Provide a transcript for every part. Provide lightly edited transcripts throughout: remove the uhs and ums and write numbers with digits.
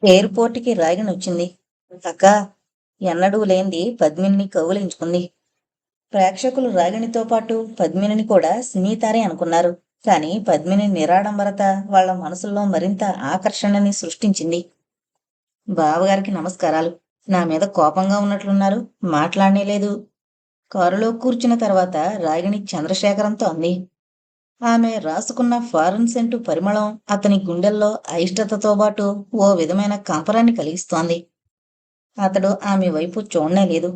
ఎయిర్‌పోర్ట్‌కి రాగిణొచ్చింది. అక్కా! ఎన్నడూ లేంది పద్మినిని కౌగిలించుకుంది. ప్రేక్షకులు రాగిణితో పాటు పద్మినిని కూడా సినీతారే అనుకున్నారు. కానీ పద్మిని నిరాడంబరత వాళ్ళ మనసుల్లో మరింత ఆకర్షణని సృష్టించింది. బావగారికి నమస్కారాలు. నా మీద కోపంగా ఉన్నట్లున్నారు. మాట్లాడనేలేదు. కారులో కూర్చున్న తర్వాత రాగిణి చంద్రశేఖరంతో అంది. ఆమె రాసుకున్న ఫారెన్ సెంటు పరిమళం అతని గుండెల్లో అయిష్టతతో పాటు ఓ విధమైన కంపరాన్ని కలిగిస్తోంది. అతడు ఆమె వైపు చూడనే లేదు.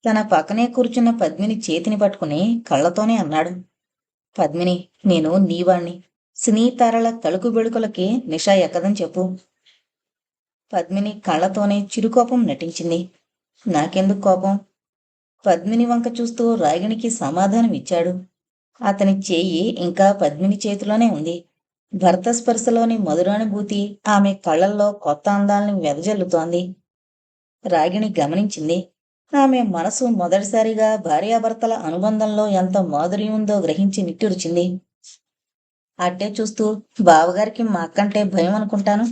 తన పక్కనే కూర్చున్న పద్మిని చేతిని పట్టుకుని కళ్ళతోనే అన్నాడు. పద్మిని, నేను నీవాణ్ణి. సినీ తారల తళుకు బెడుకులకి నిషా ఎక్కదని చెప్పు. పద్మిని కళ్ళతోనే చిరుకోపం నటించింది. నాకెందుకు కోపం? పద్మిని వంక చూస్తూ రాగిణికి సమాధానం ఇచ్చాడు. అతని చేయి ఇంకా పద్మిని చేతిలోనే ఉంది. భర్త స్పర్శలోని మధురానుభూతి ఆమె కళ్ళల్లో కొత్త అందాల్ని వెదజల్లుతోంది. రాగిణి గమనించింది. ఆమె మనసు మొదటిసారిగా భార్యాభర్తల అనుబంధంలో ఎంత మాధుర్యం ఉందో గ్రహించి నిట్టూర్చింది. అట్టే చూస్తూ, బావగారికి మా అక్కంటే భయం అనుకుంటాను.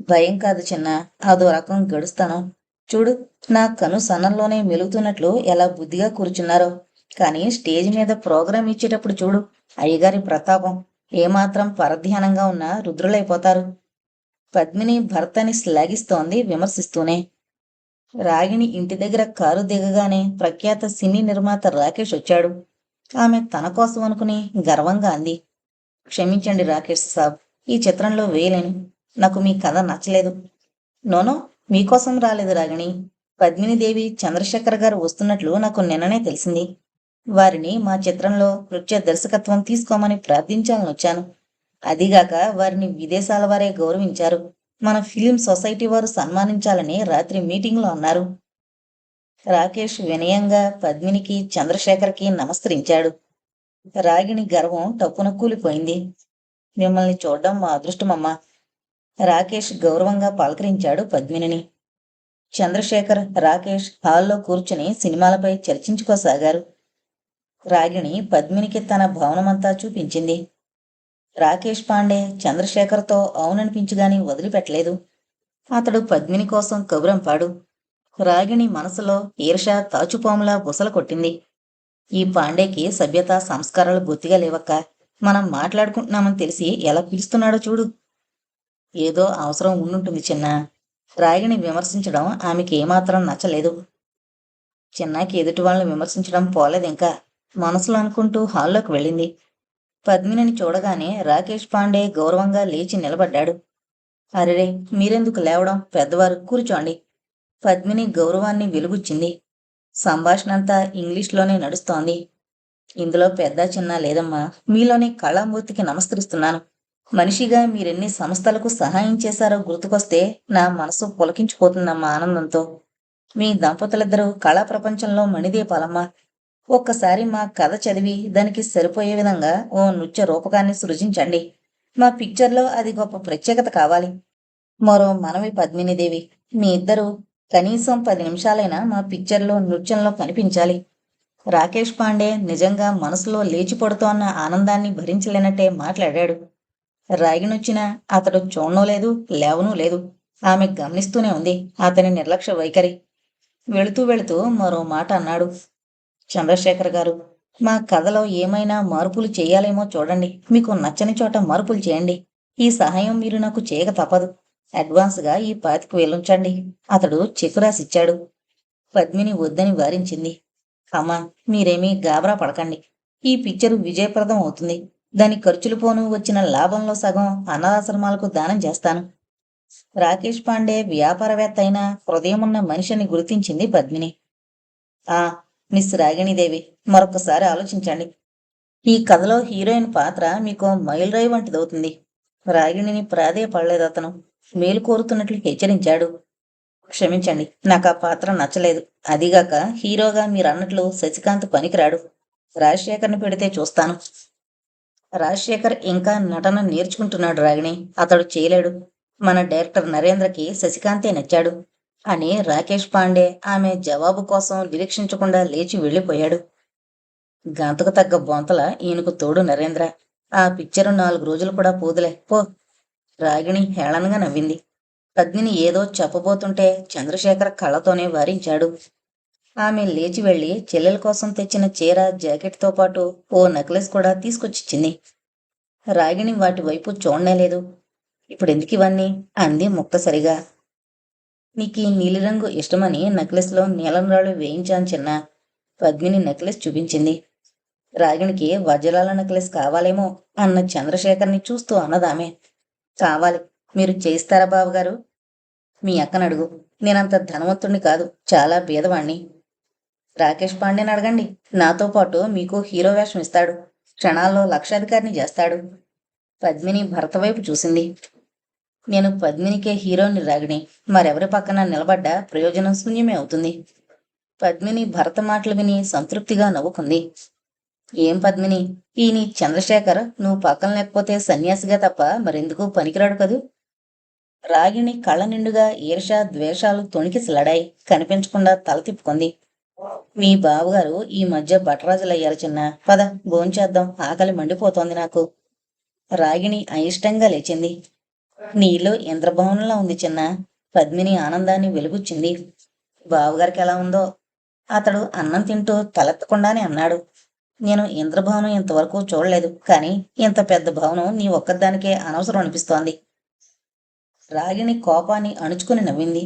భయం కాదు చిన్నా, అదో రకం గడుస్తాను. చూడు, నా కను సన్నంలోనే మెలుగుతున్నట్లు ఎలా బుద్ధిగా కూర్చున్నారో. కానీ స్టేజ్ మీద ప్రోగ్రాం ఇచ్చేటప్పుడు చూడు, అయ్యగారి ప్రతాపం. ఏమాత్రం పరధ్యానంగా ఉన్నా రుద్రులైపోతారు. పద్మిని భర్తని శ్లాఘిస్తోంది విమర్శిస్తూనే. రాగిణి ఇంటి దగ్గర కారు దిగగానే ప్రఖ్యాత సినీ నిర్మాత రాకేష్ వచ్చాడు. ఆమె తన కోసం అనుకుని గర్వంగా అంది. క్షమించండి రాకేష్ సాబ్, ఈ చిత్రంలో వేయలేను. నాకు మీ కథ నచ్చలేదు. నోనో, మీకోసం రాలేదు రాగిణి. పద్మినిదేవి చంద్రశేఖర్ గారు వస్తున్నట్లు నాకు నిన్ననే తెలిసింది. వారిని మా చిత్రంలో నృత్య దర్శకత్వం తీసుకోమని ప్రార్థించాలని వచ్చాను. అదిగాక వారిని విదేశాల వారే గౌరవించారు. మన ఫిలిం సొసైటీ వారు సన్మానించాలని రాత్రి మీటింగ్లో అన్నారు. రాకేష్ వినయంగా పద్మినికి చంద్రశేఖర్కి నమస్కరించాడు. రాగిణి గర్వం టప్పున కూలిపోయింది. మిమ్మల్ని చూడ్డం మా అదృష్టమమ్మా. రాకేష్ గౌరవంగా పలకరించాడు పద్మినిని. చంద్రశేఖర్, రాకేష్ హాల్లో కూర్చుని సినిమాలపై చర్చించుకోసాగారు. రాగిణి పద్మినికి తన భవనమంతా చూపించింది. రాకేష్ పాండే చంద్రశేఖర్తో అవుననిపించుగాని వదిలిపెట్టలేదు. అతడు పద్మిని కోసం కబురంపాడు. రాగిణి మనసులో ఈర్ష తాచుపాములా బుసలు కొట్టింది. ఈ పాండేకి సభ్యత సంస్కారాలు బొత్తిగా లేవక్క. మనం మాట్లాడుకుంటున్నామని తెలిసి ఎలా పిలుస్తున్నాడో చూడు. ఏదో అవసరం ఉండుంటుంది చిన్నా. రాగిణి విమర్శించడం ఆమెకి ఏమాత్రం నచ్చలేదు. చిన్నాకి ఎదుటి వాళ్ళని విమర్శించడం పోలేదింకా. మనసులో అనుకుంటూ హాల్లోకి వెళ్ళింది. పద్మినిని చూడగానే రాకేష్ పాండే గౌరవంగా లేచి నిలబడ్డాడు. అరెరే, మీరెందుకు లేవడం? పెద్దవారు, కూర్చోండి. పద్మిని గౌరవాన్ని వెలుగుచ్చింది. సంభాషణంతా ఇంగ్లీష్లోనే నడుస్తోంది. ఇందులో పెద్ద చిన్న లేదమ్మా. మీలోని కళామూర్తికి నమస్కరిస్తున్నాను. మనిషిగా మీరెన్ని సంస్థలకు సహాయం చేశారో గుర్తుకొస్తే నా మనసు పులకించిపోతుందమ్మా ఆనందంతో. మీ దంపతులిద్దరూ కళా ప్రపంచంలో మణిదీపాలమ్మా. ఒక్కసారి మా కథ చదివి దానికి సరిపోయే విధంగా ఓ నృత్య రూపకాన్ని సృజించండి. మా పిక్చర్లో అది గొప్ప ప్రత్యేకత కావాలి. మరో మనవి పద్మినీదేవి, మీ ఇద్దరూ కనీసం 10 నిమిషాలైనా మా పిక్చర్లో నృత్యంలో కనిపించాలి. రాకేష్ పాండే నిజంగా మనసులో లేచిపడుతోన్న ఆనందాన్ని భరించలేనట్టే మాట్లాడాడు. రాగినొచ్చినా అతడు చూడనూ లేదు, లేవనూ లేదు. ఆమె గమనిస్తూనే ఉంది అతని నిర్లక్ష్య వైఖరి. వెళుతూ వెళుతూ మరో మాట అన్నాడు. చంద్రశేఖర్ గారు, మా కథలో ఏమైనా మార్పులు చేయాలేమో చూడండి. మీకు నచ్చని చోట మార్పులు చేయండి. ఈ సహాయం మీరు నాకు చేయక తప్పదు. అడ్వాన్స్గా ఈ 25,000 ఉంచండి. అతడు చెక్కు రాసిచ్చాడు. పద్మిని వద్దని వారించింది. అమ్మా, మీరేమీ గాబరా పడకండి. ఈ పిక్చరు విజయప్రదం అవుతుంది. దాని ఖర్చులు పోను వచ్చిన లాభంలో సగం అనాథాశ్రమాలకు దానం చేస్తాను. రాకేష్ పాండే వ్యాపారవేత్త అయినా హృదయమున్న మనిషిని గుర్తించింది పద్మిని. ఆ, మిస్ రాగిణీదేవి, మరొకసారి ఆలోచించండి. ఈ కథలో హీరోయిన్ పాత్ర మీకు మైలురాయి వంటిదవుతుంది. రాగిణిని ప్రాధేయపడలేదు అతను. మేలు కోరుతున్నట్లు హెచ్చరించాడు. క్షమించండి, నాకు ఆ పాత్ర నచ్చలేదు. అదిగాక హీరోగా మీరన్నట్లు శశికాంత్ పనికిరాడు. రాజశేఖర్ని పెడితే చూస్తాను. రాజశేఖర్ ఇంకా నటన నేర్చుకుంటున్నాడు రాగిణి. అతడు చేయలేడు. మన డైరెక్టర్ నరేంద్రకి శశికాంతే నచ్చాడు అని రాకేష్ పాండే ఆమె జవాబు కోసం నిరీక్షించకుండా లేచి వెళ్ళిపోయాడు. గంతకు తగ్గ బొంతల ఈయనకు తోడు నరేంద్ర. ఆ పిక్చరు 4 రోజులు కూడా పోదులే పో. రాగిణి హేళనగా నవ్వింది. పద్మిని ఏదో చెప్పబోతుంటే చంద్రశేఖర్ కళ్ళతోనే వారించాడు. ఆమె లేచి వెళ్లి చెల్లెల కోసం తెచ్చిన చీర, జాకెట్తో పాటు ఓ నెక్లెస్ కూడా తీసుకొచ్చిచ్చింది. రాగిణి వాటి వైపు చూడనేలేదు. ఇప్పుడెందుకివన్నీ అంది ముక్తసరిగా. నీకీ నీలిరంగు ఇష్టమని నెక్లెస్లో నీలం రాళ్ళు వేయించాను చిన్నా. పద్మిని నెక్లెస్ చూపించింది. రాగిణికి వజ్రాల నెక్లెస్ కావాలేమో అన్న చంద్రశేఖర్ని చూస్తూ అన్నదామె. కావాలి. మీరు చేయిస్తారా బావగారు? మీ అక్కనడుగు. నేనంత ధనవంతుణ్ణి కాదు, చాలా బీదవాణ్ణి. రాకేష్ పాండేని అడగండి. నాతో పాటు మీకు హీరో వేషం ఇస్తాడు. క్షణాల్లో లక్షాధికారిని చేస్తాడు. పద్మిని భర్త వైపు చూసింది. నేను పద్మినికే హీరోని రాగిణి. మరెవరి పక్కన నిలబడ్డా ప్రయోజనం శూన్యమే అవుతుంది. పద్మిని భర్త మాటలు విని సంతృప్తిగా నవ్వుకుంది. ఏం పద్మిని, ఈ నీ చంద్రశేఖర్ నువ్వు పక్కన లేకపోతే సన్యాసిగా తప్ప మరెందుకు పనికిరాడు కదూ. రాగిణి కళ్ళ నిండుగా ఈర్ష, ద్వేషాలు తొణికిసలాడాయి. కనిపించకుండా తల తిప్పుకుంది. మీ బావగారు ఈ మధ్య బటరాజులయ్యారు చిన్న. పద భోంచేద్దాం, ఆకలి మండిపోతోంది నాకు. రాగిణి అయిష్టంగా లేచింది. నీ ఇల్లు ఇంద్రభవనంలా ఉంది చిన్న. పద్మిని ఆనందాన్ని వెలుగుచ్చింది. బావగారికి ఎలా ఉందో? అతడు అన్నం తింటూ తలెత్తకుండానే అన్నాడు. నేను ఇంద్రభవనం ఇంతవరకు చూడలేదు, కానీ ఇంత పెద్ద భవనం నీ ఒక్కదానికే అనవసరం అనిపిస్తోంది. రాగిణి కోపాన్ని అణుచుకుని నవ్వింది.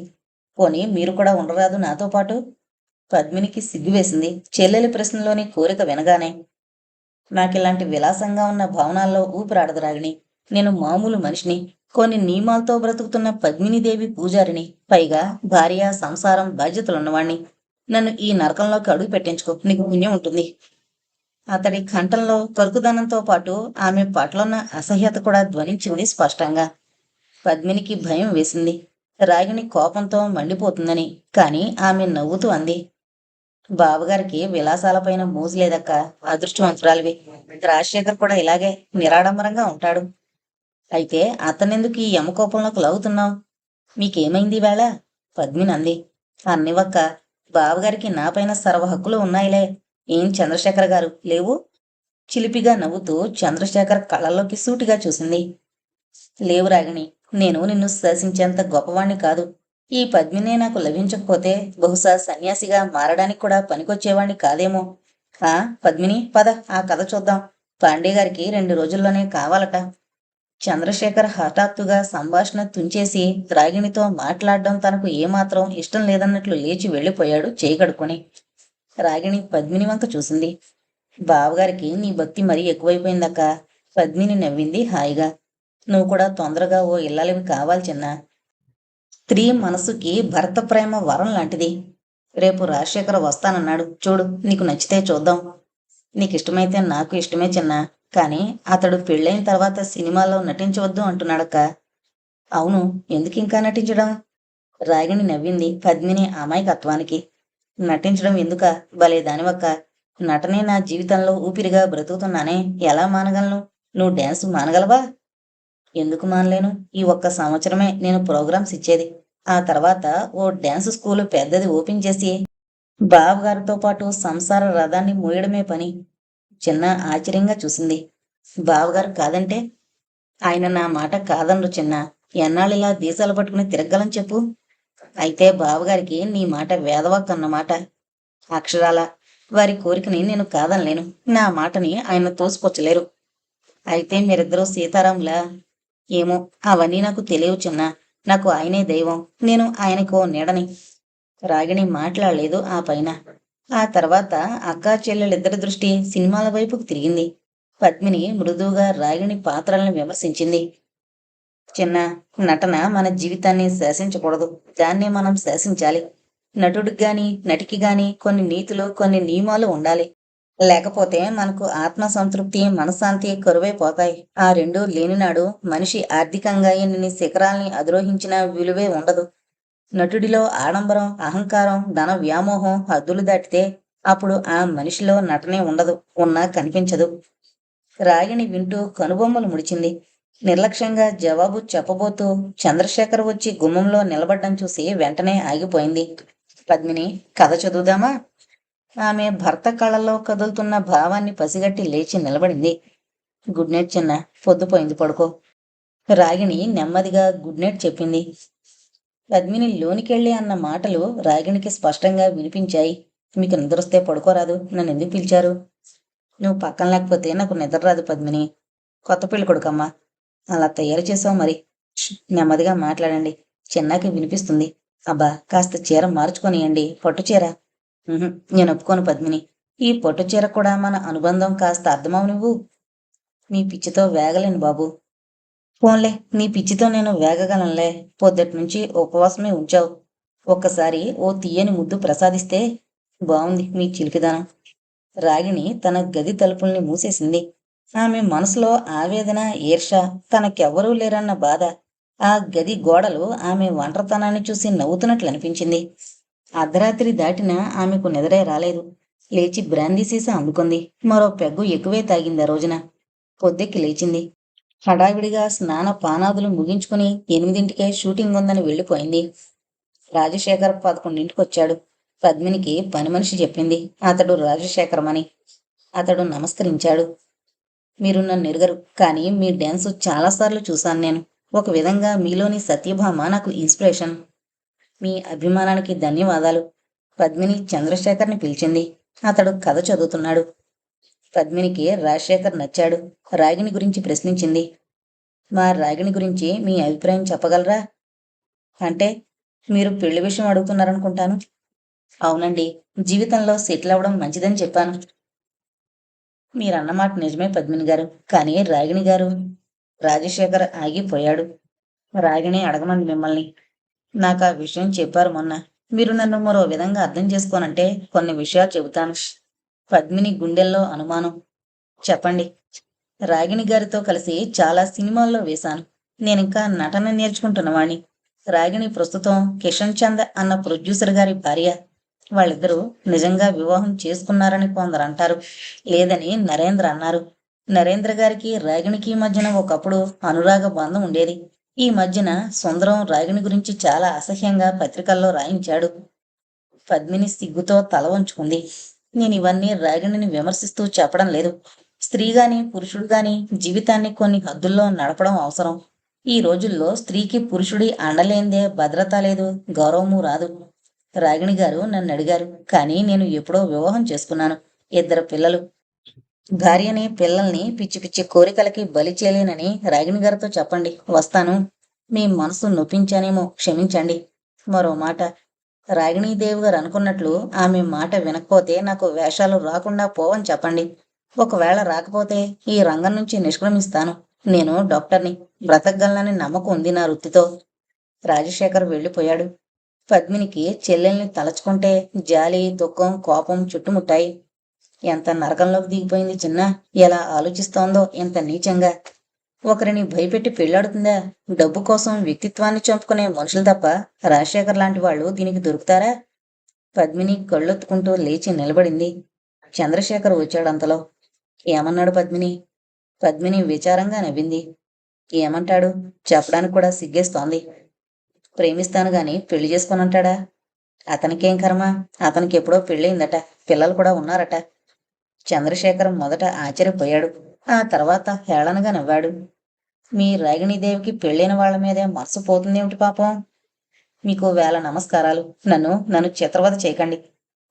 పోనీ మీరు కూడా ఉండరాదు నాతో పాటు? పద్మినికి సిగ్గువేసింది చెల్లెలి ప్రశ్నలోని కోరిక వినగానే. నాకిలాంటి విలాసంగా ఉన్న భవనాల్లో ఊపిరాడదు రాగిణి. నేను మామూలు మనిషిని, కొన్ని నియమాలతో బ్రతుకుతున్న పద్మినీదేవి పూజారిని, పైగా భార్య, సంసారం, బాధ్యతలున్నవాణ్ణి. నన్ను ఈ నరకంలోకి అడుగు పెట్టించుకో, నీకు పుణ్యం ఉంటుంది. అతడి కంఠంలో కరుకుదనంతో పాటు ఆమె పట్లున్న అసహ్యత కూడా ధ్వనించింది స్పష్టంగా. పద్మినికి భయం వేసింది. రాగిణి కోపంతో మండిపోతుందని. కాని ఆమె నవ్వుతూ అంది. బావగారికి విలాసాలపైన మోజు లేదక్క. అదృష్టవంతురాలివి. రాజశేఖర్ కూడా ఇలాగే నిరాడంబరంగా ఉంటాడు. అయితే అతనెందుకు ఈ యమకోపంలోకి లాగుతున్నావు? మీకేమైంది వేళ? పద్మిని అంది. అన్నివక్క, బావగారికి నాపైన సర్వ హక్కులు ఉన్నాయిలే. ఏం చంద్రశేఖర్ గారు లేవు? చిలిపిగా నవ్వుతూ చంద్రశేఖర్ కళ్ళల్లోకి సూటిగా చూసింది. లేవు రాగిణి. నేను నిన్ను శాసించేంత గొప్పవాణ్ణి కాదు. ఈ పద్మినే నాకు లభించకపోతే బహుశా సన్యాసిగా మారడానికి కూడా పనికొచ్చేవాణ్ణి కాదేమో. ఆ పద్మిని, పద ఆ కథ చూద్దాం. పాండే గారికి 2 రోజుల్లోనే కావాలట. చంద్రశేఖర్ హఠాత్తుగా సంభాషణ తుంచేసి రాగిణితో మాట్లాడడం తనకు ఏమాత్రం ఇష్టం లేదన్నట్లు లేచి వెళ్ళిపోయాడు చేయికడుకొని. రాగిణి పద్మిని వంక చూసింది. బావగారికి నీ భక్తి మరీ ఎక్కువైపోయిందక్క. పద్మిని నవ్వింది హాయిగా. నువ్వు కూడా తొందరగా ఓ ఇల్లాలివి కావాలి చిన్నా. స్త్రీ మనసుకి భర్త ప్రేమ వరం లాంటిది. రేపు రాజశేఖర్ వస్తానన్నాడు. చూడు, నీకు నచ్చితే చూద్దాం. నీకిష్టమైతే నాకు ఇష్టమే చిన్నా. కాని అతడు పెళ్ళైన తర్వాత సినిమాలో నటించవద్దు అంటున్నాడక్క. అవును, ఎందుకింకా నటించడం? రాగిణి నవ్వింది పద్మిని అమాయకత్వానికి. నటించడం ఎందుక? భలే దానివక్క. నటనే నా జీవితంలో ఊపిరిగా బ్రతుకుతున్నానే, ఎలా మానగలను? నువ్వు డ్యాన్స్ మానగలవా? ఎందుకు మానలేను? ఈ ఒక్క సంవత్సరమే నేను ప్రోగ్రామ్స్ ఇచ్చేది. ఆ తర్వాత ఓ డ్యాన్స్ స్కూలు పెద్దది ఓపెన్ చేసి బావగారితో పాటు సంసార రథాన్ని మోయడమే పని. చిన్న ఆశ్చర్యంగా చూసింది. బావగారు కాదంటే? ఆయన నా మాట కాదనరు చిన్న. ఎన్నాళ్ళిలా దేశాలు పట్టుకుని తిరగలని చెప్పు. అయితే బావగారికి నీ మాట వేదవాక్కు అన్నమాట. అక్షరాల. వారి కోరికని నేను కాదనలేను. నా మాటని ఆయన తోసిపుచ్చలేరు. అయితే మీరిద్దరూ సీతారాములా? ఏమో, అవన్నీ నాకు తెలియవు చిన్న. నాకు ఆయనే దైవం. నేను ఆయనకో నీడని. రాగిణి మాట్లాడలేదు ఆ పైన. ఆ తర్వాత అక్కా చెల్లెలిద్దరి దృష్టి సినిమాల వైపుకు తిరిగింది. పద్మిని మృదువుగా రాగిణి పాత్రలను విమర్శించింది. చిన్న, నటన మన జీవితాన్ని శాసించకూడదు. దాన్నే మనం శాసించాలి. నటుడికి గాని నటికి గాని కొన్ని నీతులు, కొన్ని నియమాలు ఉండాలి. లేకపోతే మనకు ఆత్మ సంతృప్తి, మనశ్శాంతి కరువైపోతాయి. ఆ రెండూ లేనినాడు మనిషి ఆర్థికంగా ఎన్ని శిఖరాల్ని అధిరోహించినా విలువే ఉండదు. నటుడిలో ఆడంబరం, అహంకారం, ధన వ్యామోహం హద్దులు దాటితే అప్పుడు ఆ మనిషిలో నటనే ఉండదు, ఉన్నా కనిపించదు. రాగిణి వింటూ కనుబొమ్మలు ముడిచింది. నిర్లక్ష్యంగా జవాబు చెప్పబోతూ చంద్రశేఖర్ వచ్చి గుమ్మంలో నిలబడ్డం చూసి వెంటనే ఆగిపోయింది. పద్మిని, కథ చదువుదామా? ఆమె భర్త కళ్ళల్లో కదులుతున్న భావాన్ని పసిగట్టి లేచి నిలబడింది. గుడ్ నైట్ చిన్న, పొద్దుపోయింది, పడుకో. రాగిణి నెమ్మదిగా గుడ్ నైట్ చెప్పింది. పద్మిని లోనికెళ్ళి అన్న మాటలు రాగిణికి స్పష్టంగా వినిపించాయి. మీకు నిద్రొస్తే పడుకోరాదు, నన్ను ఎందుకు పిలిచారు? నువ్వు పక్కన లేకపోతే నాకు నిద్ర రాదు పద్మిని. కొత్త పెళ్లి కొడుకమ్మా, అలా తయారు చేసావు మరి. నెమ్మదిగా మాట్లాడండి, చిన్నాకి వినిపిస్తుంది. అబ్బా, కాస్త చీర మార్చుకొనియండి, పట్టు చీర. నేను ఒప్పుకోను పద్మిని. ఈ పట్టు చీర కూడా మన అనుబంధం కాస్త అర్థమవు నువ్వు. నీ పిచ్చితో వేగలేను బాబు. పోన్లే, నీ పిచ్చితో నేను వేగగలనులే. పొద్దుటి నుంచి ఉపవాసమే ఉంచావు. ఒక్కసారి ఓ తీయని ముద్దు ప్రసాదిస్తే బావుంది మీ చిలిపిదనం. రాగిణి తన గది తలుపుల్ని మూసేసింది. ఆమె మనసులో ఆవేదన, ఈర్ష, తనకెవ్వరూ లేరన్న బాధ. ఆ గది గోడలు ఆమె ఒంటరితనాన్ని చూసి నవ్వుతున్నట్లనిపించింది. అర్ధరాత్రి దాటినా ఆమెకు నిద్రే రాలేదు. లేచి బ్రాందీ సీసా అందుకుంది. మరో పెగ్గు ఎక్కువే తాగింది ఆ రోజున. పొద్దెక్కి లేచింది. హడావిడిగా స్నాన పానాదులు ముగించుకుని 8ంటికే షూటింగ్ ఉందని వెళ్ళిపోయింది. రాజశేఖర్ 11ంటికొచ్చాడు. పద్మినికి పని మనిషి చెప్పింది అతడు రాజశేఖరమని. అతడు నమస్కరించాడు. మీరు నన్ను ఎరుగరు, కానీ మీ డ్యాన్సు చాలాసార్లు చూశాను నేను. ఒక విధంగా మీలోని సత్యభామ నాకు ఇన్స్పిరేషన్. మీ అభిమానానికి ధన్యవాదాలు. పద్మిని చంద్రశేఖర్ని పిలిచింది. అతడు కథ చదువుతున్నాడు. పద్మినికి రాజశేఖర్ నచ్చాడు. రాగిణి గురించి ప్రశ్నించింది. మా రాగిణి గురించి మీ అభిప్రాయం చెప్పగలరా? అంటే మీరు పెళ్లి విషయం అడుగుతున్నారనుకుంటాను. అవునండి, జీవితంలో సెటిల్ అవ్వడం మంచిదని చెప్పాను. మీరన్నమాట నిజమే పద్మిని గారు, కానీ రాగిణి గారు. రాజశేఖర్ ఆగిపోయాడు. రాగిణి అడగమంది మిమ్మల్ని. నాకు ఆ విషయం చెప్పారు మొన్న. మీరు నన్ను మరో విధంగా అర్థం చేసుకోనంటే కొన్ని విషయాలు చెబుతాను. పద్మిని గుండెల్లో అనుమానం. చెప్పండి. రాగిణి గారితో కలిసి చాలా సినిమాల్లో వేశాను. నేనింకా నటన నేర్చుకుంటున్నవాణ్ణి. రాగిణి ప్రస్తుతం కిషన్ చంద్ అన్న ప్రొడ్యూసర్ గారి భార్య. వాళ్ళిద్దరూ నిజంగా వివాహం చేసుకున్నారని కొందరు అంటారు. లేదని నరేంద్ర అన్నారు. నరేంద్ర గారికి రాగిణికి మధ్యన ఒకప్పుడు అనురాగ బంధం ఉండేది. ఈ మధ్యన సుందరం రాగిణి గురించి చాలా అసహ్యంగా పత్రికల్లో రాయించాడు. పద్మిని సిగ్గుతో తల వంచుకుంది. నేను ఇవన్నీ రాగిణిని విమర్శిస్తూ చెప్పడం లేదు. స్త్రీ గాని పురుషుడు గాని జీవితాన్ని కొన్ని హద్దుల్లో నడపడం అవసరం. ఈ రోజుల్లో స్త్రీకి పురుషుడి అండలేందే భద్రత లేదు, గౌరవము రాదు. రాగిణి గారు నన్ను అడిగారు, కానీ నేను ఎప్పుడో వివాహం చేసుకున్నాను. 2 పిల్లలు. భార్యని, పిల్లల్ని పిచ్చి పిచ్చి కోరికలకి బలి చేయలేనని రాగిణి గారితో చెప్పండి. వస్తాను. మీ మనసు నొప్పించానేమో, క్షమించండి. మరో మాట, రాగిణీదేవి గారు అనుకున్నట్లు ఆమె మాట వినకపోతే నాకు వేషాలు రాకుండా పోవని చెప్పండి. ఒకవేళ రాకపోతే ఈ రంగం నుంచి నిష్క్రమిస్తాను. నేను డాక్టర్ని, బ్రతకగలనని నమ్మకం ఉంది నా వృత్తితో. రాజశేఖర్ వెళ్ళిపోయాడు. పద్మినికి చెల్లెల్ని తలచుకుంటే జాలి, దుఃఖం, కోపం చుట్టుముట్టాయి. ఎంత నరకంలోకి దిగిపోయింది చిన్న. ఎలా ఆలోచిస్తోందో ఎంత నీచంగా. ఒకరిని భయపెట్టి పెళ్లాడుతుందా? డబ్బు కోసం వ్యక్తిత్వాన్ని చంపుకునే మనుషులు తప్ప రాజశేఖర్ లాంటి వాళ్ళు దీనికి దొరుకుతారా? పద్మిని కళ్ళొత్తుకుంటూ లేచి నిలబడింది. చంద్రశేఖర్ వచ్చాడంతలో. ఏమన్నాడు పద్మిని? పద్మిని విచారంగా నవ్వింది. ఏమంటాడు? చెప్పడానికి కూడా సిగ్గేస్తోంది. ప్రేమిస్తాను గాని పెళ్లి చేసుకోనంటాడా? అతనికేం కర్మ? అతనికి ఎప్పుడో పెళ్ళయిందట, పిల్లలు కూడా ఉన్నారట. చంద్రశేఖర్ మొదట ఆశ్చర్యపోయాడు. ఆ తర్వాత హేళనగా నవ్వాడు. మీ రాగిణీదేవికి పెళ్ళైన వాళ్ల మీదే మనసు పోతుందేమిటి పాపం? మీకు వేల నమస్కారాలు. నన్ను చిత్రవద చేయకండి.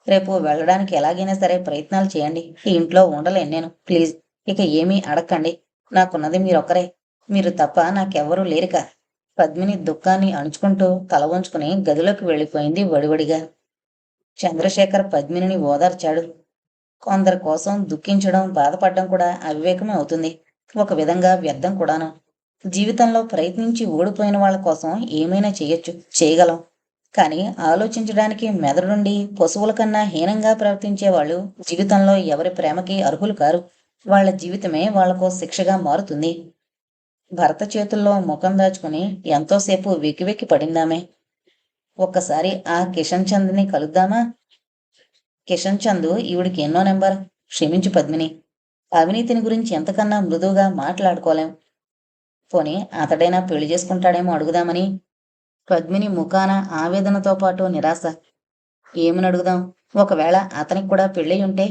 రేపు వెళ్ళడానికి ఎలాగైనా సరే ప్రయత్నాలు చేయండి. ఈ ఇంట్లో ఉండలేను నేను. ప్లీజ్, ఇక ఏమీ అడక్కండి. నాకున్నది మీరొక్కరే. మీరు తప్ప నాకెవ్వరూ లేరిక. పద్మిని దుఃఖాన్ని అణుచుకుంటూ తల వంచుకుని గదిలోకి వెళ్ళిపోయింది వడివడిగా. చంద్రశేఖర్ పద్మినిని ఓదార్చాడు. కొందరి కోసం దుఃఖించడం, బాధపడడం కూడా అవివేకమే అవుతుంది. ఒక విధంగా వ్యర్థం కూడాను. జీవితంలో ప్రయత్నించి ఓడిపోయిన వాళ్ళ కోసం ఏమైనా చేయగలం. కానీ ఆలోచించడానికి మెదడుండి పశువుల కన్నా హీనంగా ప్రవర్తించే వాళ్ళు జీవితంలో ఎవరి ప్రేమకి అర్హులు కారు. వాళ్ళ జీవితమే వాళ్లకో శిక్షగా మారుతుంది. భర్త చేతుల్లో ముఖం దాచుకుని ఎంతోసేపు వెక్కి వెక్కి పడిందామే. ఒక్కసారి ఆ కిషన్ చంద్ని కలుద్దామా? కిషన్ చంద్ ఈవిడికి ఎన్నో నెంబర్. క్షమించు పద్మిని. అవినీతిని గురించి ఎంతకన్నా మృదువుగా మాట్లాడుకోలేం. పోనీ అతడైనా పెళ్లి చేసుకుంటాడేమో అడుగుదామని. పద్మిని ముఖాన ఆవేదనతో పాటు నిరాశ. ఏమని అడుగుదాం? ఒకవేళ అతనికి కూడా పెళ్ళయి ఉంటే?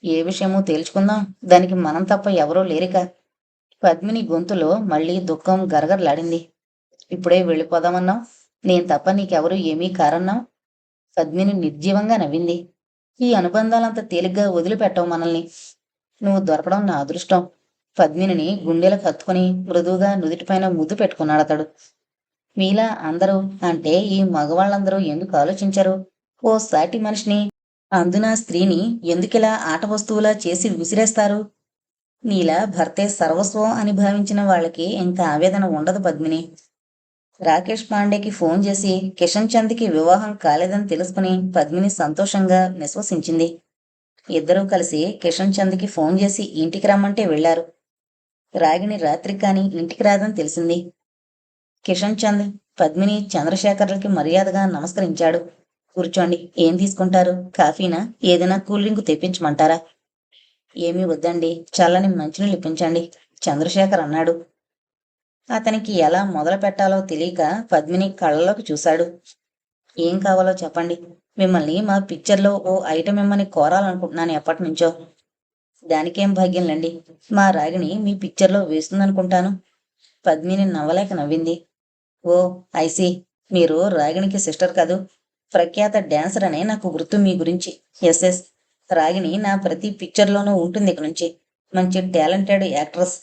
ఏ విషయమూ తేల్చుకుందాం. దానికి మనం తప్ప ఎవరూ లేరిక. పద్మిని గొంతులో మళ్ళీ దుఃఖం గరగరలాడింది. ఇప్పుడే వెళ్ళిపోదామన్నావు. నేను తప్ప నీకెవరూ ఏమీ కారన్నావు. పద్మిని నిర్జీవంగా నవ్వింది. ఈ అనుబంధాలంత తేలిగ్గా వదిలిపెట్టవు మనల్ని. నువ్వు దొరకడం నా అదృష్టం. పద్మినిని గుండెలకు హత్తుకుని మృదువుగా నుదుటిపైన ముద్దు పెట్టుకున్నాడతడు. మీలా అందరూ అంటే ఈ మగవాళ్ళందరూ ఎందుకు ఆలోచించరు? ఓ సాటి మనిషిని, అందునా స్త్రీని ఎందుకిలా ఆట వస్తువులా చేసి విసిరేస్తారు? నీలా భర్తే సర్వస్వం అని భావించిన వాళ్ళకి ఇంకా ఆవేదన ఉండదు పద్మిని. రాకేష్ పాండేకి ఫోన్ చేసి కిషన్ చంద్కి వివాహం కాలేదని తెలుసుకుని పద్మిని సంతోషంగా నిశ్వసించింది. ఇద్దరూ కలిసి కిషన్ చంద్కి ఫోన్ చేసి ఇంటికి రమ్మంటే వెళ్లారు. రాగిణి రాత్రికి కాని ఇంటికి రాదని తెలిసింది. కిషన్ చంద్ పద్మిని చంద్రశేఖర్లకి మర్యాదగా నమస్కరించాడు. కూర్చోండి. ఏం తీసుకుంటారు? కాఫీనా? ఏదైనా కూల్ డ్రింక్ తెప్పించమంటారా? ఏమీ వద్దండి, చల్లని మంచినీళ్ళు ఇప్పించండి, చంద్రశేఖర్ అన్నాడు. అతనికి ఎలా మొదలు పెట్టాలో తెలియక పద్మిని కళ్ళలోకి చూశాడు. ఏం కావాలో చెప్పండి. మిమ్మల్ని మా పిక్చర్లో ఓ ఐటమ్ ఇమ్మని కోరాలనుకుంటున్నాను ఎప్పటినుంచో. దానికేం భాగ్యంలండి, మా రాగిణి మీ పిక్చర్లో వేస్తుందనుకుంటాను. పద్మిని నవ్వలేక నవ్వింది. ఓ ఐసీ, మీరు రాగిణికి సిస్టర్ కదూ. ప్రఖ్యాత డాన్సర్ అనే నాకు గుర్తు మీ గురించి. ఎస్, రాగిణి నా ప్రతి పిక్చర్లోనూ ఉంటుంది ఇక నుంచి. మంచి టాలెంటెడ్ యాక్ట్రెస్.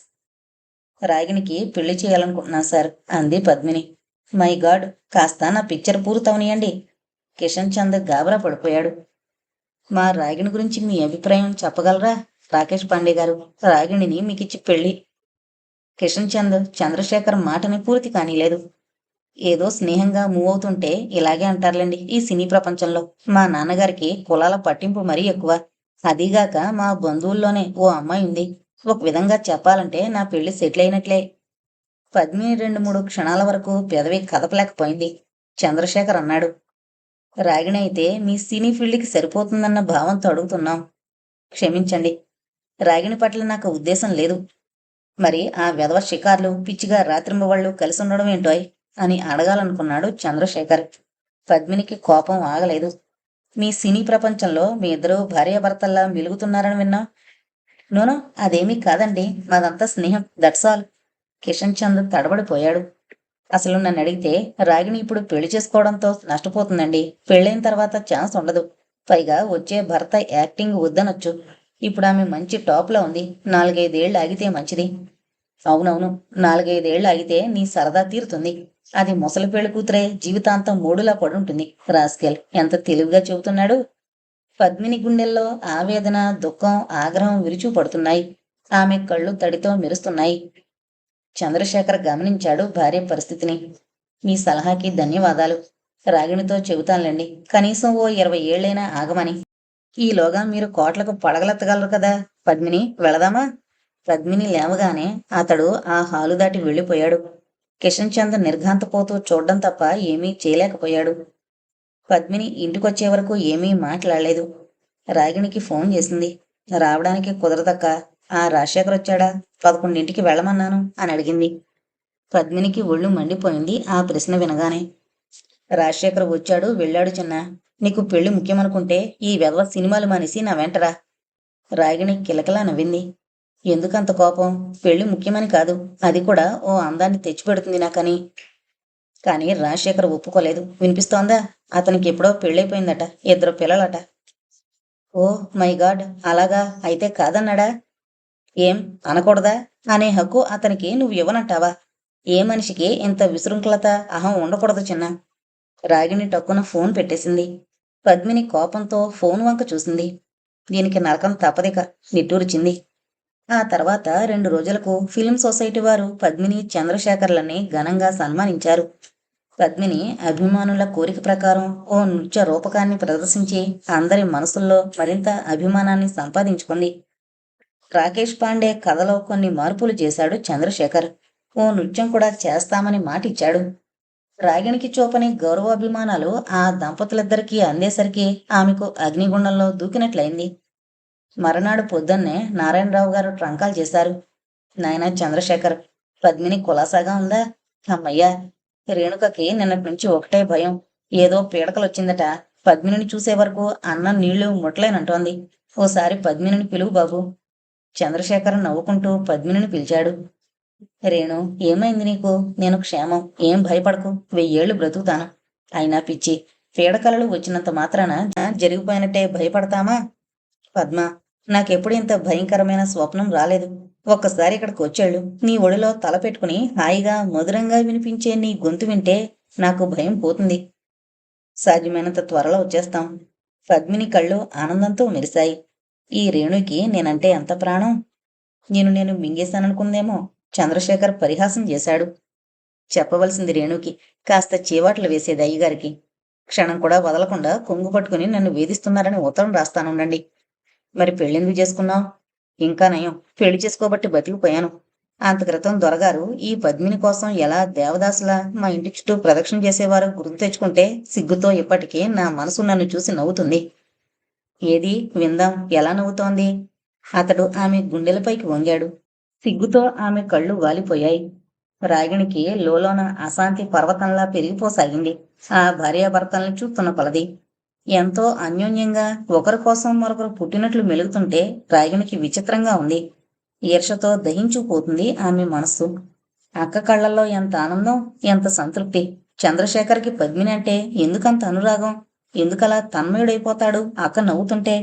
రాగిణికి పెళ్లి చేయాలనుకుంటున్నా సార్ అంది పద్మిని. మై గాడ్, కాస్త నా పిక్చర్ పూర్తవనియండి. కిషన్ చంద్ గాబరా పడిపోయాడు. మా రాగిణి గురించి మీ అభిప్రాయం చెప్పగలరా రాకేష్ పాండే గారు? రాగిణిని మీకిచ్చి పెళ్లి. కిషన్ చంద్ చంద్రశేఖర్ మాటని పూర్తి కానీలేదు. ఏదో స్నేహంగా మూవ్ అవుతుంటే ఇలాగే అంటారులేండి ఈ సినీ ప్రపంచంలో. మా నాన్నగారికి కులాల పట్టింపు మరీ ఎక్కువ. అదీగాక మా బంధువుల్లోనే ఓ అమ్మాయి ఉంది. ఒక విధంగా చెప్పాలంటే నా పెళ్లి సెటిల్ అయినట్లే. పద్మిని 2-3 క్షణాల వరకు పెదవి కదపలేకపోయింది. చంద్రశేఖర్ అన్నాడు. రాగిణి అయితే మీ సినీ ఫీల్డ్కి సరిపోతుందన్న భావంతో అడుగుతున్నాం. క్షమించండి, రాగిణి పట్ల నాకు ఉద్దేశం లేదు. మరి ఆ వెధవ షికార్లు, పిచ్చిగా రాత్రింబవళ్ళు కలిసి ఉండడం ఏంటోయ్ అని అడగాలనుకున్నాడు చంద్రశేఖర్. పద్మినికి కోపం ఆగలేదు. మీ సినీ ప్రపంచంలో మీ ఇద్దరూ భార్యాభర్తల్లా మెలుగుతున్నారని విన్నా. నోనో, అదేమీ కాదండి, మాదంతా స్నేహం, దట్స్ ఆల్. కిషన్ చంద్ తడబడిపోయాడు. అసలు నన్ను అడిగితే రాగిణి ఇప్పుడు పెళ్లి చేసుకోవడంతో నష్టపోతుందండి. పెళ్ళైన తర్వాత ఛాన్స్ ఉండదు. పైగా వచ్చే భర్త యాక్టింగ్ వద్దనొచ్చు. ఇప్పుడు ఆమె మంచి టాప్లో ఉంది. 4-5 ఏళ్ళు ఆగితే మంచిది. అవునవును, 4-5 ఏళ్ళు ఆగితే నీ సరదా తీరుతుంది. అది ముసలి పెళ్లి కూతురే జీవితాంతం మూడులా పడుంటుంది. రాస్కెల్ ఎంత తెలివిగా చెబుతున్నాడు. పద్మిని గుండెల్లో ఆవేదన, దుఃఖం, ఆగ్రహం విరుచు పడుతున్నాయి. ఆమె కళ్ళు తడితో మెరుస్తున్నాయి. చంద్రశేఖర్ గమనించాడు భార్య పరిస్థితిని. మీ సలహాకి ధన్యవాదాలు. రాగిణితో చెబుతానులేండి, కనీసం ఓ 20 ఏళ్లైనా ఆగమని. ఈలోగా మీరు కోట్లకు పడగలెత్తగలరు కదా. పద్మిని, వెళదామా? పద్మిని లేవగానే అతడు ఆ హాలు దాటి వెళ్ళిపోయాడు. కిషన్ చంద్ నిర్ఘాంతపోతూ చూడ్డం తప్ప ఏమీ చేయలేకపోయాడు. పద్మిని ఇంటికొచ్చే వరకు ఏమీ మాట్లాడలేదు. రాగిణికి ఫోన్ చేసింది. రావడానికి కుదరదక్క. ఆ రాజశేఖర్ వచ్చాడా? 11ంటికి వెళ్ళమన్నాను అని అడిగింది. పద్మినికి ఒళ్ళు మండిపోయింది ఆ ప్రశ్న వినగానే. రాజశేఖర్ వచ్చాడు వెళ్ళాడు చిన్న. నీకు పెళ్లి ముఖ్యమనుకుంటే ఈ వెధవ సినిమాలు మానేసి నా వెంటరా. రాగిణి కిలకలా నవ్వింది. ఎందుకంత కోపం? పెళ్లి ముఖ్యమని కాదు, అది కూడా ఓ అందాన్ని తెచ్చిపెడుతుంది నాకని. కానీ రాజశేఖర్ ఒప్పుకోలేదు. వినిపిస్తోందా? అతనికి ఎప్పుడో పెళ్ళైపోయిందట, 2 పిల్లలట. ఓ మై గాడ్, అలాగా? అయితే కాదన్నాడా? ఏం అనకూడదా? అనే హక్కు అతనికి నువ్వు ఇవ్వనంటావా? ఏ మనిషికి ఇంత విశృంఖలత, అహం ఉండకూడదు చిన్న. రాగిణి టక్కున ఫోన్ పెట్టేసింది. పద్మిని కోపంతో ఫోన్ వంక చూసింది. దీనికి నరకం తప్పదిక నిట్టూర్చింది. ఆ తర్వాత 2 రోజులకు ఫిల్మ్ సొసైటీ వారు పద్మిని, చంద్రశేఖర్లని ఘనంగా సన్మానించారు. పద్మిని అభిమానుల కోరిక ప్రకారం ఓ నృత్య రూపకాన్ని ప్రదర్శించి అందరి మనసుల్లో మరింత అభిమానాన్ని సంపాదించుకుంది. రాకేష్ పాండే కథలో కొన్ని మార్పులు చేశాడు చంద్రశేఖర్. ఓ నృత్యం కూడా చేస్తామని మాటిచ్చాడు. రాగిణికి చూపని గౌరవాభిమానాలు ఆ దంపతులిద్దరికీ అందేసరికి ఆమెకు అగ్నిగుండంలో దూకినట్లయింది. మరనాడు పొద్దున్నే నారాయణరావు గారు ట్రంకాలు చేశారు. నాయనా చంద్రశేఖర్, పద్మిని కులాసాగా ఉందా? అమ్మయ్యా. రేణుకకి నిన్నటి నుంచి ఒకటే భయం. ఏదో పీడకలొచ్చిందట. పద్మినిని చూసే వరకు అన్నం నీళ్లు ముట్టలేనంటోంది. ఓసారి పద్మినిని పిలువు బాబు. చంద్రశేఖర్ నవ్వుకుంటూ పద్మినిని పిలిచాడు. రేణు, ఏమైంది నీకు? నేను క్షేమం, ఏం భయపడకు, 1000 ఏళ్ళు బ్రతుకుతాను. అయినా పిచ్చి, పీడకలలు వచ్చినంత మాత్రాన జరిగిపోయినట్టే భయపడతామా? పద్మ, నాకెప్పుడు ఇంత భయంకరమైన స్వప్నం రాలేదు. ఒక్కసారి ఇక్కడికి వచ్చాళ్ళు, నీ ఒడిలో తల పెట్టుకుని హాయిగా మధురంగా వినిపించే నీ గొంతు వింటే నాకు భయం పోతుంది. సాధ్యమైనంత త్వరలో వచ్చేస్తాం. పద్మిని కళ్ళు ఆనందంతో మెరిశాయి. ఈ రేణుకి నేనంటే ఎంత ప్రాణం! నేను మింగేశాననుకుందేమో. చంద్రశేఖర్ పరిహాసం చేశాడు. చెప్పవలసింది రేణుకి, కాస్త చీవాట్లు వేసేది అయ్యగారికి. క్షణం కూడా వదలకుండా కొంగు పట్టుకుని నన్ను వేధిస్తున్నారని ఉత్తరం రాస్తానుండండి. మరి పెళ్ళెందుకు చేసుకున్నావు? ఇంకా నయం, పెళ్లి చేసుకోబట్టి బతికిపోయాను. అంత క్రితం దొరగారు ఈ పద్మిని కోసం ఎలా దేవదాసులా మా ఇంటి చుట్టూ ప్రదక్షిణ చేసేవారు గుర్తు తెచ్చుకుంటే సిగ్గుతో ఇప్పటికీ నా మనసు నన్ను చూసి నవ్వుతుంది. ఏది విందాం, ఎలా నవ్వుతోంది? అతడు ఆమె గుండెలపైకి వంగాడు. సిగ్గుతో ఆమె కళ్ళు వాలిపోయాయి. రాగిణికి లోలోన అశాంతి పర్వతంలా పెరిగిపోసాగింది ఆ భార్యాభర్తల్ని చూస్తున్న కొలది. ఎంతో అన్యోన్యంగా ఒకరి కోసం మరొకరు పుట్టినట్లు మెలుగుతుంటే రాగిణికి విచిత్రంగా ఉంది. ఈర్షతో దహించుకుపోతుంది ఆమె మనస్సు. అక్క కళ్ళల్లో ఎంత ఆనందం, ఎంత సంతృప్తి! చంద్రశేఖర్కి పద్మిని అంటే ఎందుకంత అనురాగం? ఎందుకలా తన్మయుడైపోతాడు అక్క నవ్వుతుంటే?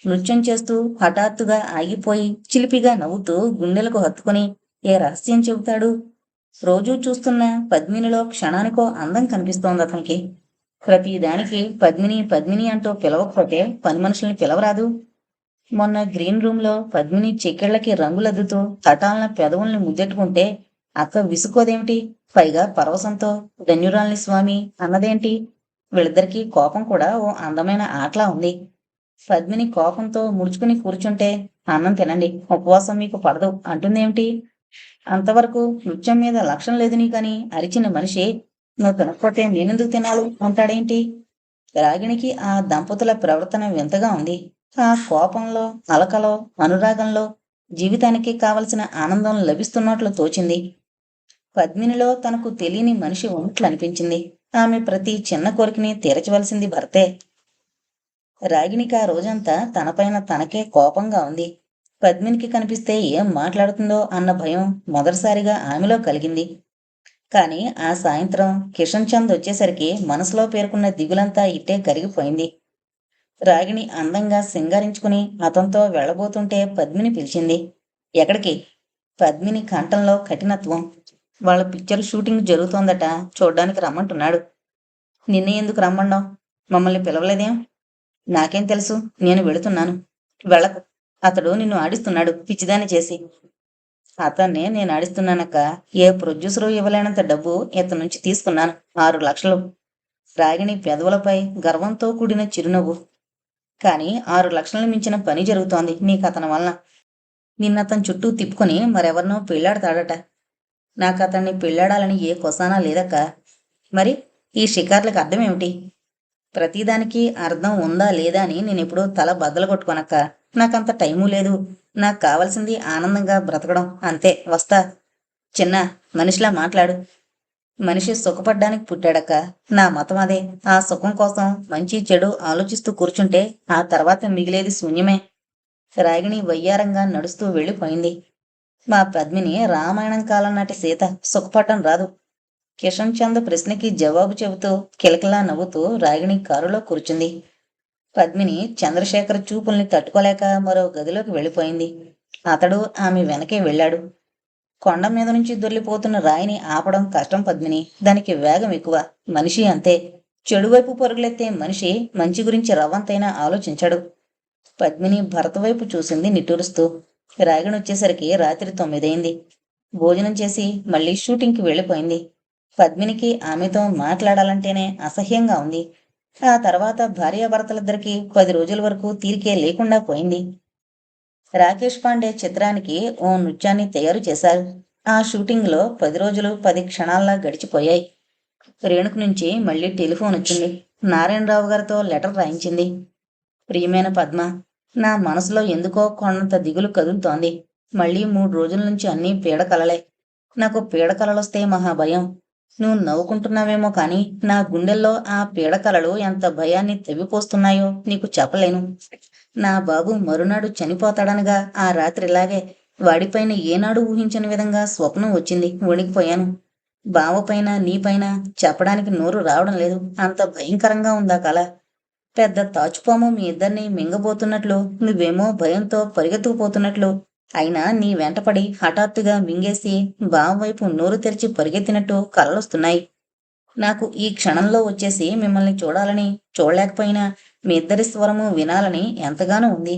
నృత్యం చేస్తూ హఠాత్తుగా ఆగిపోయి చిలిపిగా నవ్వుతూ గుండెలకు హత్తుకుని ఏ రహస్యం చెబుతాడు? రోజూ చూస్తున్న పద్మినిలో క్షణానికో అందం కనిపిస్తోంది అతనికి. ప్రతిదానికి పద్మిని పద్మిని అంటూ పిలవకపోతే పని మనుషుల్ని పిలవరాదు. మొన్న గ్రీన్ రూంలో పద్మిని చెక్కిళ్లకి రంగులద్దుతూ తటాలన పెదవుల్ని ముద్దెట్టుకుంటే అక్క విసుకోదేమిటి? పైగా పరవశంతో ధన్యురాల్ని స్వామి అన్నదేంటి? వీళ్ళిద్దరికీ కోపం కూడా ఓ అందమైన ఆటలా ఉంది. పద్మిని కోపంతో ముడుచుకుని కూర్చుంటే అన్నం తినండి, ఉపవాసం మీకు పడదు అంటుందేమిటి? అంతవరకు నృత్యం మీద లక్ష్యం లేదు నీకని అరిచిన మనిషి నువ్వు తినకపోతే నేనెందుకు తినాలి అంటాడేంటి? రాగిణికి ఆ దంపతుల ప్రవర్తన వింతగా ఉంది. ఆ కోపంలో, అలకలో, అనురాగంలో జీవితానికి కావలసిన ఆనందం లభిస్తున్నట్లు తోచింది. పద్మినిలో తనకు తెలియని మనిషి ఉన్నట్లు అనిపించింది. ఆమె ప్రతి చిన్న కోరికని తీర్చవలసింది భర్తే. రాగిణికి ఆ రోజంతా తనపైన తనకే కోపంగా ఉంది. పద్మినికి కనిపిస్తే ఏం మాట్లాడుతుందో అన్న భయం మొదటిసారిగా ఆమెలో కలిగింది. కాని ఆ సాయంత్రం కిషన్ చంద్ వచ్చేసరికి మనసులో పేర్కొన్న దిగులంతా ఇట్టే కరిగిపోయింది. రాగిణి అందంగా సింగారించుకుని అతనితో వెళ్ళబోతుంటే పద్మిని పిలిచింది. ఎక్కడికి? పద్మిని కంఠంలో కఠినత్వం. వాళ్ళ పిక్చర్ షూటింగ్ జరుగుతోందట, చూడ్డానికి రమ్మంటున్నాడు. నిన్నే ఎందుకు రమ్మండం? మమ్మల్ని పిలవలేదేం? నాకేం తెలుసు, నేను వెళుతున్నాను. వెళ్ళకు, అతడు నిన్ను ఆడిస్తున్నాడు పిచ్చిదాన్ని చేసి. అతన్నే నేను ఆడిస్తున్నానక్క. ఏ ప్రొడ్యూసరు ఇవ్వలేనంత డబ్బు ఇతని నుంచి తీసుకున్నాను, 6 లక్షలు. రాగిణి పెదవులపై గర్వంతో కూడిన చిరునవ్వు. కాని 6 లక్షలను మించిన పని జరుగుతోంది నీకతని వలన. నిన్నతని చుట్టూ తిప్పుకొని మరెవరినో పెళ్ళాడతాడట. నాకతన్ని పెళ్ళాడాలని ఏ కొసానా లేదక్క. మరి ఈ షికార్లకు అర్థమేమిటి? ప్రతిదానికి అర్థం ఉందా లేదా అని నేనెప్పుడూ తల బద్దలు కొట్టుకోనక్క. నాకంత టైము లేదు. నాకు కావలసింది ఆనందంగా బ్రతకడం, అంతే. వస్తా. చిన్న, మనిషిలా మాట్లాడు. మనిషి సుఖపడ్డానికి పుట్టాడక్క. నా మతం అదే. ఆ సుఖం కోసం మంచి చెడు ఆలోచిస్తూ కూర్చుంటే ఆ తర్వాత మిగిలేది శూన్యమే. రాగిణి వయ్యారంగా నడుస్తూ వెళ్ళిపోయింది. మా పద్మిని రామాయణం కాలం నాటి సీత, సుఖపడటం రాదు. కిషన్ చంద్ ప్రశ్నకి జవాబు చెబుతూ కిలకిలా నవ్వుతూ రాగిణి కారులో కూర్చుంది. పద్మిని చంద్రశేఖర్ చూపుల్ని తట్టుకోలేక మరో గదిలోకి వెళ్ళిపోయింది. అతడు ఆమె వెనకే వెళ్ళాడు. కొండ మీద నుంచి దొర్లిపోతున్న రాయిని ఆపడం కష్టం పద్మిని. దానికి వేగం ఎక్కువ. మనిషి అంతే. చెడువైపు పరుగులెత్తే మనిషి మంచి గురించి రవ్వంతైనా ఆలోచించడు. పద్మిని భరత వైపు చూసింది నిట్టూరుస్తూ. రాగిణి వచ్చేసరికి రాత్రి 9 అయింది. భోజనం చేసి మళ్ళీ షూటింగ్కి వెళ్ళిపోయింది. పద్మినికి ఆమెతో మాట్లాడాలంటేనే అసహ్యంగా ఉంది. ఆ తర్వాత భార్యాభర్తలిద్దరికీ 10 రోజుల వరకు తీరికే లేకుండా పోయింది. రాకేష్ పాండే చిత్రానికి ఓ నృత్యాన్ని తయారు చేశారు. ఆ షూటింగ్లో 10 రోజులు 10 క్షణాల్లా గడిచిపోయాయి. రేణుకు నుంచి మళ్ళీ టెలిఫోన్ వచ్చింది. నారాయణరావు గారితో లెటర్ రాయించింది. ప్రియమైన పద్మ, నా మనసులో ఎందుకో కొండంత దిగులు కదులుతోంది. మళ్ళీ 3 రోజుల నుంచి అన్నీ పీడకలలే. నాకు పీడకలలొస్తే మహాభయం. నువ్వు నవ్వుకుంటున్నావేమో కాని నా గుండెల్లో ఆ పీడకలలు ఎంత భయాన్ని తవ్విపోస్తున్నాయో నీకు చెప్పలేను. నా బాబు మరునాడు చనిపోతాడనగా ఆ రాత్రిలాగే వాడిపైన ఏనాడు ఊహించని విధంగా స్వప్నం వచ్చింది. వణికిపోయాను. బావపైన నీపైన చెప్పడానికి నోరు రావడం లేదు. అంత భయంకరంగా ఉందా కల. పెద్ద తాచుపాము మీ ఇద్దరిని మింగబోతున్నట్లు, నువ్వేమో భయంతో పరిగెత్తుకుపోతున్నట్లు, అయినా నీ వెంటపడి హఠాత్తుగా మింగేసి బావవైపు నోరు తెరిచి పరిగెత్తినట్టు కలలొస్తున్నాయి. నాకు ఈ క్షణంలో వచ్చేసి మిమ్మల్ని చూడాలని, చూడలేకపోయినా మీ ఇద్దరి స్వరము వినాలని ఎంతగానో ఉంది.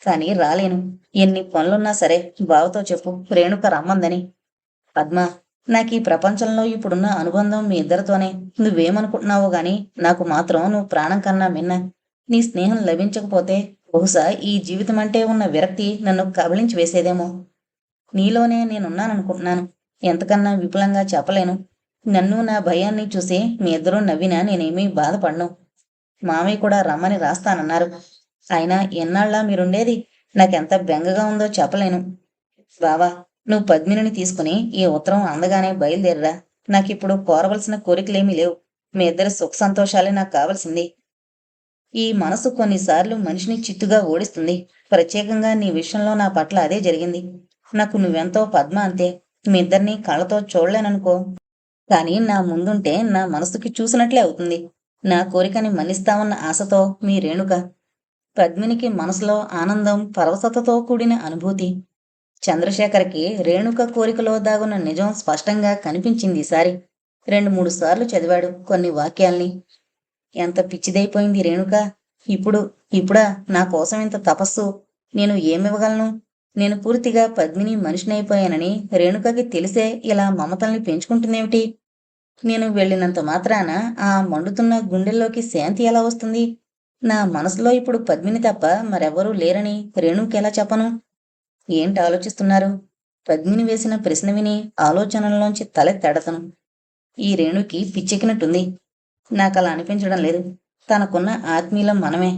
కానీ రాలేను. ఎన్ని పనులున్నా సరే బావతో చెప్పు రేణుక రమ్మందని. పద్మ, నాకీ ప్రపంచంలో ఇప్పుడున్న అనుబంధం మీ ఇద్దరితోనే. నువ్వేమనుకుంటున్నావో గాని నాకు మాత్రం నువ్వు ప్రాణం కన్నా మిన్న. నీ స్నేహం లభించకపోతే బహుశా ఈ జీవితమంటే ఉన్న విరక్తి నన్ను కబళించి వేసేదేమో. నీలోనే నేనున్నాననుకుంటున్నాను. ఎంతకన్నా విపులంగా చెప్పలేను. నన్ను నా భయాన్ని చూసి మీ ఇద్దరూ నవ్వినా నేనేమీ బాధపడను. మామయ్య కూడా రమ్మని రాస్తానన్నారు. అయినా ఎన్నాళ్ళా మీరుండేది? నాకెంత బెంగగా ఉందో చెప్పలేను. బావా, నువ్వు పద్మినిని తీసుకుని ఈ ఉత్తరం అందగానే బయలుదేరరా. నాకిప్పుడు కోరవలసిన కోరికలేమీ లేవు. మీ ఇద్దరి సుఖ సంతోషాలే నాకు కావలసింది. ఈ మనసు కొన్నిసార్లు మనిషిని చిత్తుగా ఓడిస్తుంది. ప్రత్యేకంగా నీ విషయంలో నా పట్ల అదే జరిగింది. నాకు నువ్వెంతో పద్మ అంతే. మీ ఇద్దరిని కళ్ళతో చూడలేననుకో, కానీ నా ముందుంటే నా మనసుకి చూసినట్లే అవుతుంది. నా కోరికని మన్నిస్తావన్న ఆశతో మీ రేణుక. పద్మినికి మనసులో ఆనందం, పరవశతతో కూడిన అనుభూతి. చంద్రశేఖర్కి రేణుక కోరికలో దాగున్న నిజం స్పష్టంగా కనిపించింది ఈసారి. 2-3 సార్లు చదివాడు కొన్ని వాక్యాల్ని. ఎంత పిచ్చిదైపోయింది రేణుక. ఇప్పుడు ఇప్పుడా నా కోసం ఇంత తపస్సు. నేను ఏమివ్వగలను? నేను పూర్తిగా పద్మిని మనిషినైపోయానని రేణుకకి తెలిసే ఇలా మమతల్ని పెంచుకుంటుందేమిటి? నేను వెళ్ళినంత మాత్రాన ఆ మండుతున్న గుండెల్లోకి శాంతి ఎలా వస్తుంది? నా మనసులో ఇప్పుడు పద్మిని తప్ప మరెవరూ లేరని రేణుకెలా చెప్పను? ఏంటి ఆలోచిస్తున్నారు? పద్మిని వేసిన ప్రశ్న విని ఆలోచనల్లోంచి తలెత్తెడతను. ఈ రేణుకి పిచ్చెక్కినట్టుంది. నాకలా అనిపించడం లేదు. తనకున్న ఆత్మీయులం మనమే.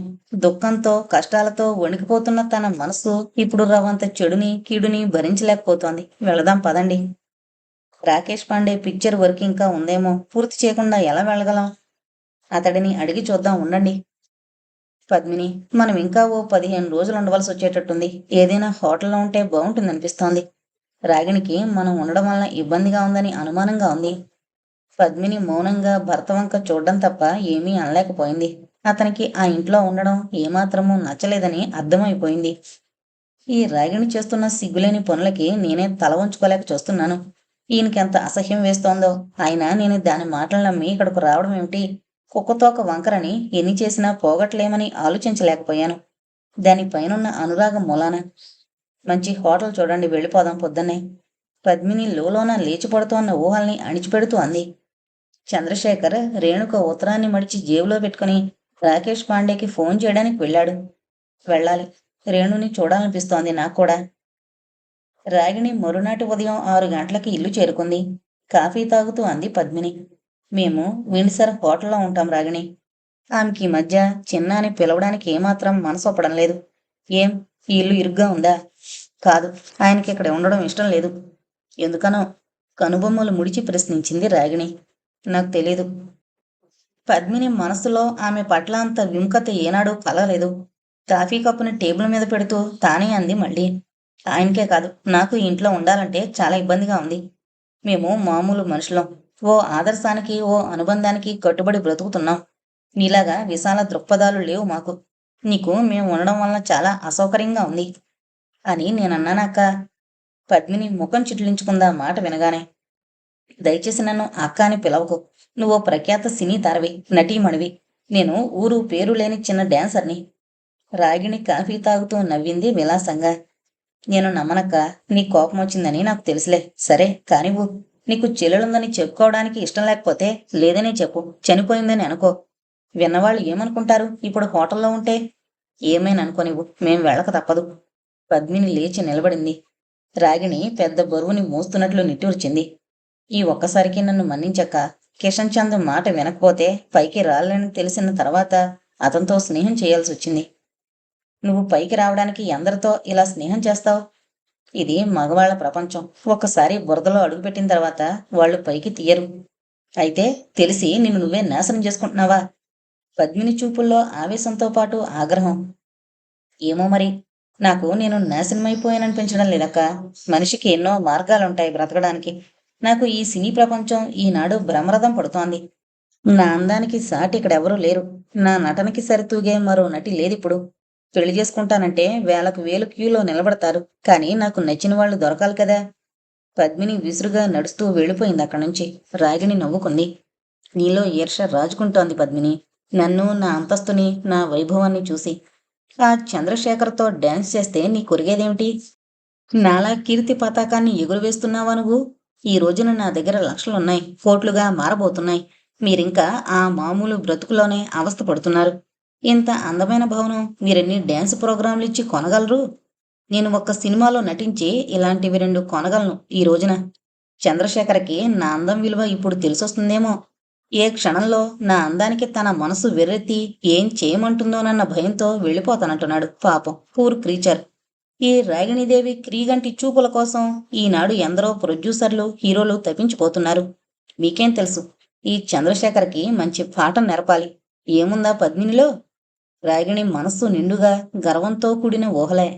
దుఃఖంతో, కష్టాలతో వణికిపోతున్న తన మనస్సు ఇప్పుడు రవంత చెడుని, కీడుని భరించలేకపోతోంది. వెళదాం పదండి. రాకేష్ పాండే పిక్చర్ వర్క్ ఇంకా ఉందేమో. పూర్తి చేయకుండా ఎలా వెళ్ళగలం? అతడిని అడిగి చూద్దాం ఉండండి. పద్మిని, మనం ఇంకా ఓ 15 రోజులు ఉండవలసి వచ్చేటట్టుంది. ఏదైనా హోటల్లో ఉంటే బాగుంటుందనిపిస్తోంది. రాగిణికి మనం ఉండడం వలన ఇబ్బందిగా ఉందని అనుమానంగా ఉంది. పద్మిని మౌనంగా భర్త వంక చూడ్డం తప్ప ఏమీ అనలేకపోయింది. అతనికి ఆ ఇంట్లో ఉండడం ఏమాత్రమూ నచ్చలేదని అర్థమైపోయింది. ఈ రాగిణి చేస్తున్న సిగ్గులేని పనులకి నేనే తల వంచుకోలేక చూస్తున్నాను. ఈయనకెంత అసహ్యం వేస్తోందో. అయినా నేను దాని మాటలు నమ్మి ఇక్కడకు రావడం ఏమిటి? కుక్కతోక వంకరని ఎన్ని చేసినా పోగొట్టలేమని ఆలోచించలేకపోయాను. దానిపైనున్న అనురాగం మూలాన. మంచి హోటల్ చూడండి, వెళ్ళిపోదాం పొద్దున్నే. పద్మిని లోలోన లేచిపడుతోన్న ఊహల్ని అణిచిపెడుతూ అంది. చంద్రశేఖర్ రేణుక ఉత్తరాన్ని మడిచి జేబులో పెట్టుకుని రాకేష్ పాండేకి ఫోన్ చేయడానికి వెళ్ళాడు. వెళ్ళాలి. రేణుని చూడాలనిపిస్తోంది నాకు కూడా. రాగిణి మరునాటి ఉదయం 6 గంటలకి ఇల్లు చేరుకుంది. కాఫీ తాగుతూ అంది పద్మిని. మేము విండ్సర్ హోటల్లో ఉంటాం రాగిణి. ఆమెకి ఈ మధ్య చిన్న అని పిలవడానికి ఏమాత్రం మనసొప్పడం లేదు. ఏం, ఈ ఇల్లు ఇరుగ్గా ఉందా? కాదు, ఆయనకి ఇక్కడ ఉండడం ఇష్టం లేదు. ఎందుకనో? కనుబొమ్మలు ముడిచి ప్రశ్నించింది రాగిణి. నాకు తెలీదు. పద్మిని మనసులో ఆమె పట్ల అంత విముఖత ఏనాడూ కలగలేదు. కాఫీ కప్పుని టేబుల్ మీద పెడుతూ తానే అంది మళ్ళీ. ఆయనకే కాదు, నాకు ఈ ఇంట్లో ఉండాలంటే చాలా ఇబ్బందిగా ఉంది. మేము మామూలు మనుషులం. ఓ ఆదర్శానికి, ఓ అనుబంధానికి కట్టుబడి బ్రతుకుతున్నాం. నీలాగా విశాల దృక్పథాలు లేవు మాకు. నీకు మేము ఉండడం వలన చాలా అసౌకర్యంగా ఉంది అని నేనన్నానక్క. పద్మిని ముఖం చిట్లించుకుందా మాట వినగానే. దయచేసి నన్ను అక్క అని పిలవకు. నువ్వో ప్రఖ్యాత సినీ తారవి, నటీమణివి. నేను ఊరు పేరు లేని చిన్న డాన్సర్ని. రాగిణి కాఫీ తాగుతూ నవ్వింది విలాసంగా. నేను నమ్మనక్క. నీ కోపం వచ్చిందని నాకు తెలుసులే. సరే కానివ్వు. నీకు చెల్లెలుందని చెప్పుకోవడానికి ఇష్టం లేకపోతే లేదనే చెప్పు. చనిపోయిందని అనుకో. విన్నవాళ్ళు ఏమనుకుంటారు ఇప్పుడు హోటల్లో ఉంటే? ఏమైనా అనుకోనివ్వు, మేం వెళ్ళక తప్పదు. పద్మిని లేచి నిలబడింది. రాగిణి పెద్ద బరువుని మోస్తున్నట్లు నిట్టూర్చింది. ఈ ఒక్కసారికి నన్ను మన్నించక్క. కిషన్ చంద్ మాట వినకపోతే పైకి రాలేని తెలిసిన తర్వాత అతనితో స్నేహం చేయాల్సి వచ్చింది. నువ్వు పైకి రావడానికి ఎందరితో ఇలా స్నేహం చేస్తావు? ఇది మగవాళ్ల ప్రపంచం. ఒక్కసారి బురదలో అడుగుపెట్టిన తర్వాత వాళ్ళు పైకి తీయరు. అయితే తెలిసి నిన్ను నువ్వే నాశనం చేసుకుంటున్నావా? పద్మిని చూపుల్లో ఆవేశంతో పాటు ఆగ్రహం. ఏమో మరి. నాకు నేను నాశనమైపోయాననిపించడం లేదక్క. మనిషికి ఎన్నో మార్గాలుంటాయి బ్రతకడానికి. నాకు ఈ సినీ ప్రపంచం ఈనాడు బ్రహ్మరథం పడుతోంది. నా అందానికి సాటి ఇక్కడెవరూ లేరు. నా నటనకి సరితూగే మరో నటి లేదిప్పుడు. పెళ్లి చేసుకుంటానంటే వేలకు వేలు క్యూలో నిలబడతారు. కానీ నాకు నచ్చిన వాళ్ళు దొరకాలి కదా. పద్మిని విసురుగా నడుస్తూ వెళ్ళిపోయింది అక్కడి నుంచి. రాగిణి నవ్వుకుంది. నీలో ఈర్ష్య రాజుకుంటోంది పద్మిని. నన్ను, నా అంతస్తుని, నా వైభవాన్ని చూసి. ఆ చంద్రశేఖర్తో డాన్స్ చేస్తే నీ కొరిగేదేమిటి? నాలా కీర్తి పతాకాన్ని ఎగురవేస్తున్నావా నువ్వు? ఈ రోజున నా దగ్గర లక్షలున్నాయి, కోట్లుగా మారబోతున్నాయి. మీరింకా ఆ మామూలు బ్రతుకులోనే అవస్థ పడుతున్నారు. ఇంత అందమైన భవనం మీరెన్ని డ్యాన్స్ ప్రోగ్రాంలు ఇచ్చి కొనగలరు? నేను ఒక్క సినిమాలో నటించి ఇలాంటివి 2 కొనగలను ఈ రోజున. చంద్రశేఖర్కి నా అందం విలువ ఇప్పుడు తెలిసొస్తుందేమో. ఏ క్షణంలో నా అందానికి తన మనసు వెర్రెత్తి ఏం చేయమంటుందోనన్న భయంతో వెళ్ళిపోతానంటున్నాడు. పాపం పూర్ క్రీచర్. ఈ రాగిణీదేవి క్రీగంటి చూపుల కోసం ఈనాడు ఎందరో ప్రొడ్యూసర్లు, హీరోలు తప్పించిపోతున్నారు. మీకేం తెలుసు? ఈ చంద్రశేఖర్కి మంచి పాఠం నేర్పాలి. ఏముందా పద్మినిలో? రాగిణి మనస్సు నిండుగా గర్వంతో కూడిన ఊహలే.